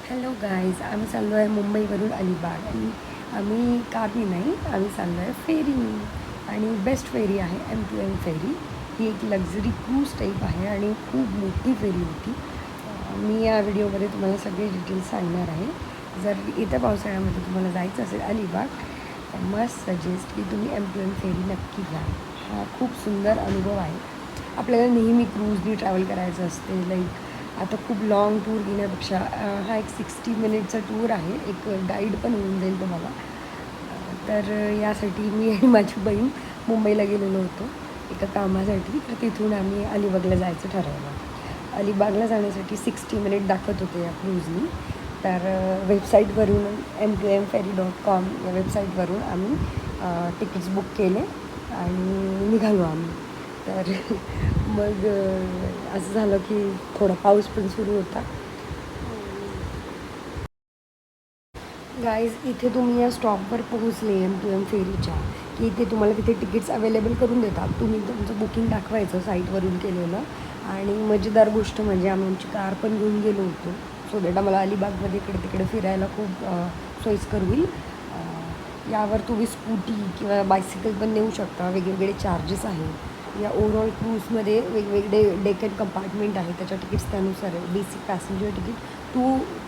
Hello guys, आम्ही चाललो आहे मुंबईवरून अलिबाग आणि आम्ही कारनी नाही, आम्ही चाललो आहे फेरीने. आणि बेस्ट फेरी आहे M2M फेरी. ही एक लक्झरी क्रूज टाईप आहे आणि खूप मोठी फेरी होती. मी या व्हिडिओमध्ये तुम्हाला सगळे डिटेल्स सांगणार आहे. जर येत्या पावसाळ्यामध्ये तुम्हाला जायचं असेल अलिबाग तर मस्ट सजेस्ट की तुम्ही M2M फेरी नक्की घ्या. हा खूप सुंदर अनुभव आहे. आपल्याला नेहमी क्रूजनी ट्रॅव्हल करायचं असते. लाईक आता खूप लाँग टूर घेण्यापेक्षा हा एक 60 मिनिटचा टूर आहे. एक गाईड पण होऊन जाईल तुम्हाला. तर यासाठी मी आणि माझी बहीण मुंबईला गेलेलो होतो एका कामासाठी. तर तिथून आम्ही अलिबागला जायचं ठरवलं. अलिबागला जाण्यासाठी 60 मिनिट दाखवत होते या क्रूजनी. तर वेबसाईटवरून M2Mferry.com या वेबसाईटवरून आम्ही तिकीट्स बुक केले आणि निघालो आम्ही. तर मग असं झालं की थोडा पाऊस पण सुरू होता. गाईज, इथे तुम्ही या स्टॉपवर पोहोचले M2M फेरीच्या की इथे तुम्हाला तिथे तिकीट्स अवेलेबल करून देतात. तुम्ही तुमचं बुकिंग दाखवायचं साईटवरून केलेलं. आणि मजेदार गोष्ट म्हणजे आम्ही आमची कार पण घेऊन गेलो होतो, सो दॅट आम्हाला अलिबागमध्ये इकडे तिकडे फिरायला खूप सोयीस्कर होईल. यावर तुम्ही स्कूटी किंवा बायसिकल पण नेऊ शकता. वेगवेगळे चार्जेस आहेत. या ओव्हरऑल क्रूजमध्ये वेगवेगळे डेकन कंपार्टमेंट आहे, त्याच्या तिकीट्स त्यानुसार आहे. बेसिक पॅसेंजर तिकीट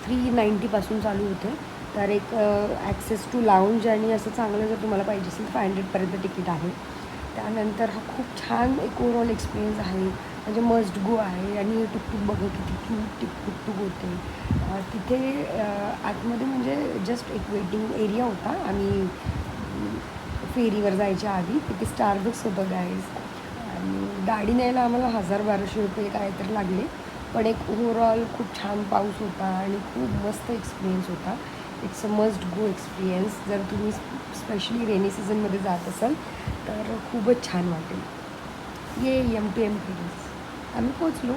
390पासून चालू होते. तर एक ॲक्सेस टू लाऊंज आणि असं चांगलं जर तुम्हाला पाहिजे असेल तर 500पर्यंत तिकीट आहे. त्यानंतर हा खूप छान एक ओव्हरऑल एक्सपिरियन्स आहे, म्हणजे मस्ट गो आहे. आणि टुकटुक बघा किती क्यूट टुकटुक होते तिथे आतमध्ये. म्हणजे जस्ट एक वेटिंग एरिया होता. आम्ही फेरीवर जायच्या आधी तिथे स्टारबक्स होतं गाईज. आणि गाडी न्यायला आम्हाला 1000-1200 रुपये काय तर लागले. पण एक ओव्हरऑल खूप छान पाऊस होता आणि खूप मस्त एक्सपिरियन्स होता. It's a must go experience. जर तुम्ही स्पेशली रेनी सीझनमध्ये जात असाल तर खूपच छान वाटेल. ये M2M फेरीज. आम्ही पोचलो.